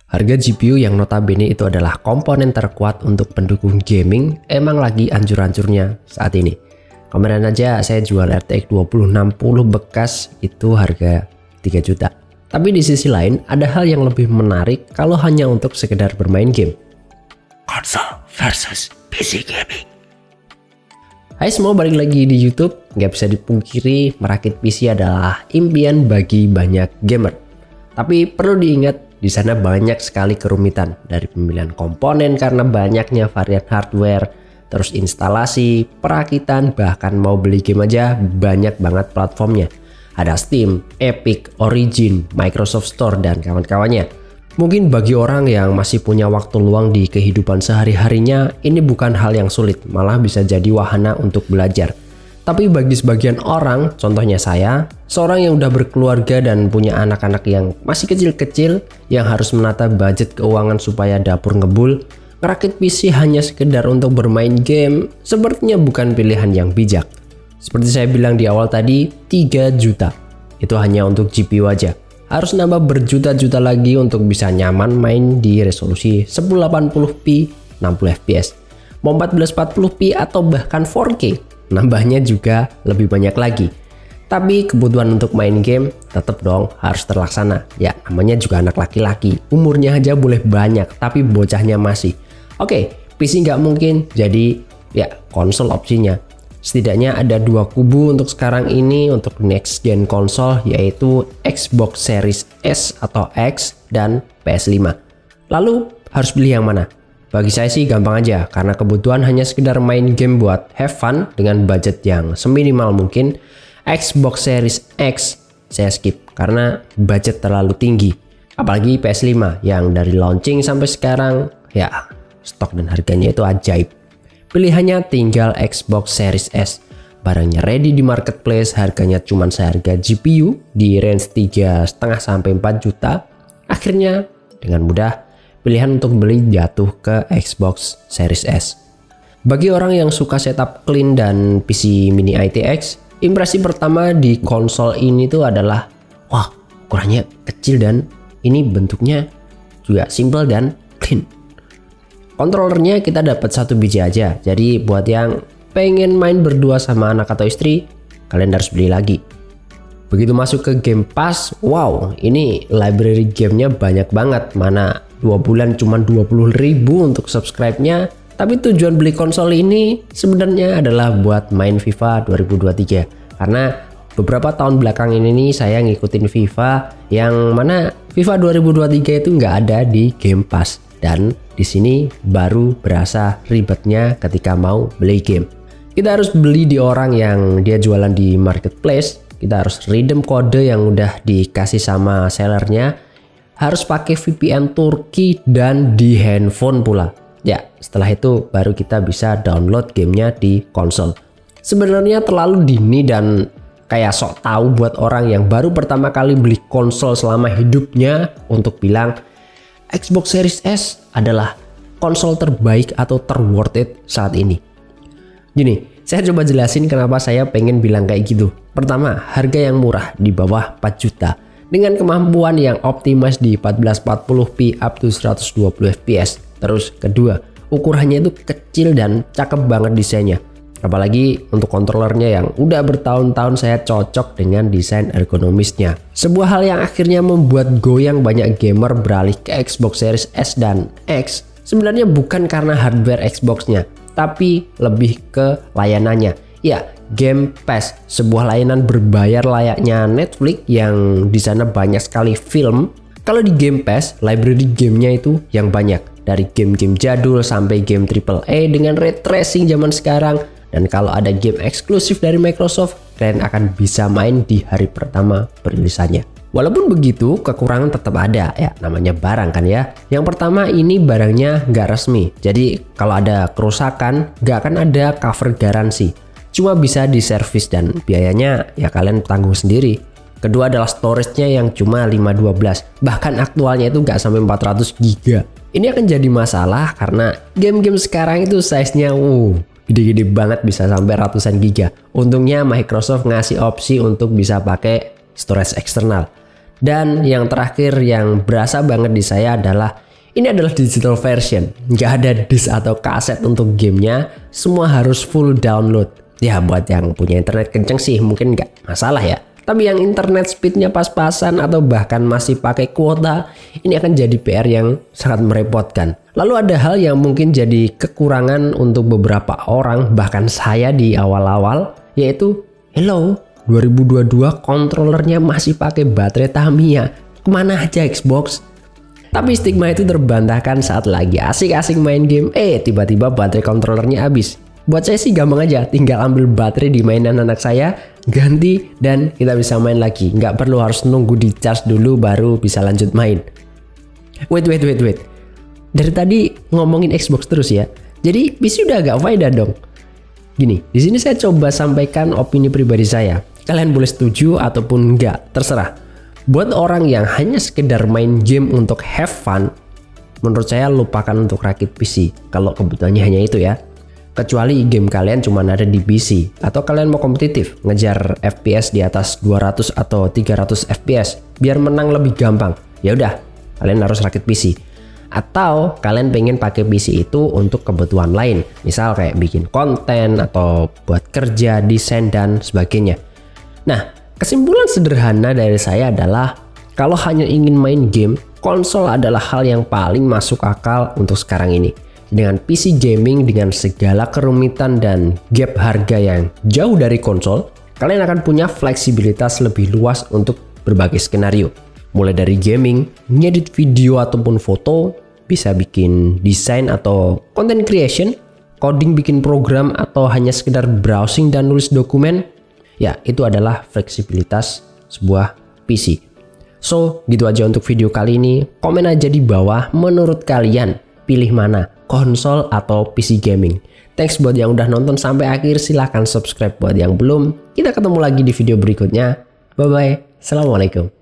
Harga GPU yang notabene itu adalah komponen terkuat untuk pendukung gaming emang lagi ancur-ancurnya saat ini. Kemarin aja saya jual RTX 2060 bekas itu harga 3 juta. Tapi di sisi lain ada hal yang lebih menarik kalau hanya untuk sekedar bermain game. Konsol versus PC gaming. Hai semua, balik lagi di YouTube. Nggak bisa dipungkiri merakit PC adalah impian bagi banyak gamer. Tapi perlu diingat, di sana banyak sekali kerumitan dari pemilihan komponen karena banyaknya varian hardware, terus instalasi, perakitan, bahkan mau beli game aja banyak banget platformnya. Ada Steam, Epic, Origin, Microsoft Store, dan kawan-kawannya. Mungkin bagi orang yang masih punya waktu luang di kehidupan sehari-harinya, ini bukan hal yang sulit, malah bisa jadi wahana untuk belajar. Tapi bagi sebagian orang, contohnya saya, seorang yang udah berkeluarga dan punya anak-anak yang masih kecil-kecil, yang harus menata budget keuangan supaya dapur ngebul, ngerakit PC hanya sekedar untuk bermain game, sepertinya bukan pilihan yang bijak. Seperti saya bilang di awal tadi, 3 juta. Itu hanya untuk GPU aja. Harus nambah berjuta-juta lagi untuk bisa nyaman main di resolusi 1080p 60 fps. Mau 1440p atau bahkan 4K. Nambahnya juga lebih banyak lagi. Tapi kebutuhan untuk main game tetap dong harus terlaksana. Ya namanya juga anak laki-laki. Umurnya aja boleh banyak tapi bocahnya masih. Oke, PC nggak mungkin, jadi ya konsol opsinya. Setidaknya ada dua kubu untuk sekarang ini untuk next gen konsol, yaitu Xbox Series S atau X dan PS5. Lalu harus pilih yang mana? Bagi saya sih gampang aja, karena kebutuhan hanya sekedar main game buat have fun dengan budget yang seminimal mungkin. Xbox Series X saya skip karena budget terlalu tinggi. Apalagi PS5 yang dari launching sampai sekarang ya stok dan harganya itu ajaib. Pilihannya tinggal Xbox Series S. Barangnya ready di marketplace, harganya cuma seharga GPU di range 3,5 sampai 4 juta. Akhirnya dengan mudah pilihan untuk beli jatuh ke Xbox Series S. Bagi orang yang suka setup clean dan PC mini ITX, impresi pertama di konsol ini tuh adalah wah, ukurannya kecil dan ini bentuknya juga simple dan clean. Kontrolernya kita dapat satu biji aja, jadi buat yang pengen main berdua sama anak atau istri, kalian harus beli lagi. Begitu masuk ke Game Pass, wow, ini library gamenya banyak banget. Mana 2 bulan cuma 20.000 untuk subscribe-nya. Tapi tujuan beli konsol ini sebenarnya adalah buat main FIFA 2023. Karena beberapa tahun belakang ini nih saya ngikutin FIFA, yang mana FIFA 2023 itu nggak ada di Game Pass. Dan di sini baru berasa ribetnya ketika mau beli game. Kita harus beli di orang yang dia jualan di marketplace. Kita harus redeem kode yang udah dikasih sama sellernya. Harus pakai VPN Turki dan di handphone pula. Ya, setelah itu baru kita bisa download gamenya di konsol. Sebenarnya terlalu dini dan kayak sok tahu buat orang yang baru pertama kali beli konsol selama hidupnya untuk bilang Xbox Series S adalah konsol terbaik atau terworth it saat ini. Gini, saya coba jelasin kenapa saya pengen bilang kayak gitu. Pertama, harga yang murah di bawah 4 juta. Dengan kemampuan yang optimis di 1440p up to 120 fps. Terus kedua, ukurannya itu kecil dan cakep banget desainnya. Apalagi untuk kontrolernya yang udah bertahun-tahun saya cocok dengan desain ergonomisnya. Sebuah hal yang akhirnya membuat goyang banyak gamer beralih ke Xbox Series S dan X. Sebenarnya bukan karena hardware Xbox-nya, tapi lebih ke layanannya. Ya, Game Pass, sebuah layanan berbayar layaknya Netflix yang di sana banyak sekali film. Kalau di Game Pass, library gamenya itu yang banyak. Dari game-game jadul sampai game AAA dengan ray tracing zaman sekarang. Dan kalau ada game eksklusif dari Microsoft, kalian akan bisa main di hari pertama perilisannya. Walaupun begitu, kekurangan tetap ada ya, namanya barang kan ya. Yang pertama, ini barangnya nggak resmi. Jadi kalau ada kerusakan, nggak akan ada cover garansi. Cuma bisa diservis dan biayanya ya kalian tanggung sendiri. Kedua adalah storage-nya yang cuma 512. Bahkan aktualnya itu nggak sampai 400 GB. Ini akan jadi masalah karena game-game sekarang itu size-nya gede-gede banget, bisa sampai ratusan giga. Untungnya Microsoft ngasih opsi untuk bisa pakai storage eksternal. Dan yang terakhir yang berasa banget di saya adalah ini adalah digital version. Nggak ada disk atau kaset untuk gamenya, semua harus full download. Ya buat yang punya internet kenceng sih mungkin nggak masalah ya. Tapi yang internet speednya pas-pasan atau bahkan masih pakai kuota, ini akan jadi PR yang sangat merepotkan. Lalu ada hal yang mungkin jadi kekurangan untuk beberapa orang, bahkan saya di awal-awal, yaitu hello, 2022 kontrolernya masih pakai baterai Tamiya. Kemana aja Xbox? Tapi stigma itu terbantahkan saat lagi asik-asik main game, tiba-tiba baterai kontrolernya habis. Buat saya sih gampang aja, tinggal ambil baterai di mainan anak saya, ganti, dan kita bisa main lagi. Nggak perlu harus nunggu di charge dulu baru bisa lanjut main. Wait. Dari tadi ngomongin Xbox terus ya. Jadi PC udah agak faedah dong. Gini, di sini saya coba sampaikan opini pribadi saya. Kalian boleh setuju ataupun enggak, terserah. Buat orang yang hanya sekedar main game untuk have fun, menurut saya lupakan untuk rakit PC kalau kebutuhannya hanya itu ya. Kecuali game kalian cuma ada di PC atau kalian mau kompetitif, ngejar FPS di atas 200 atau 300 FPS biar menang lebih gampang. Ya udah, kalian harus rakit PC. Atau kalian pengen pakai PC itu untuk kebutuhan lain, misal kayak bikin konten atau buat kerja, desain dan sebagainya. Nah, kesimpulan sederhana dari saya adalah kalau hanya ingin main game, konsol adalah hal yang paling masuk akal untuk sekarang ini. Dengan PC gaming dengan segala kerumitan dan gap harga yang jauh dari konsol, kalian akan punya fleksibilitas lebih luas untuk berbagai skenario. Mulai dari gaming, ngedit video ataupun foto, bisa bikin desain atau content creation, coding bikin program atau hanya sekedar browsing dan nulis dokumen. Ya, itu adalah fleksibilitas sebuah PC. So, gitu aja untuk video kali ini. Komen aja di bawah menurut kalian pilih mana, konsol atau PC gaming. Thanks buat yang udah nonton sampai akhir, silahkan subscribe buat yang belum. Kita ketemu lagi di video berikutnya. Bye bye. Assalamualaikum.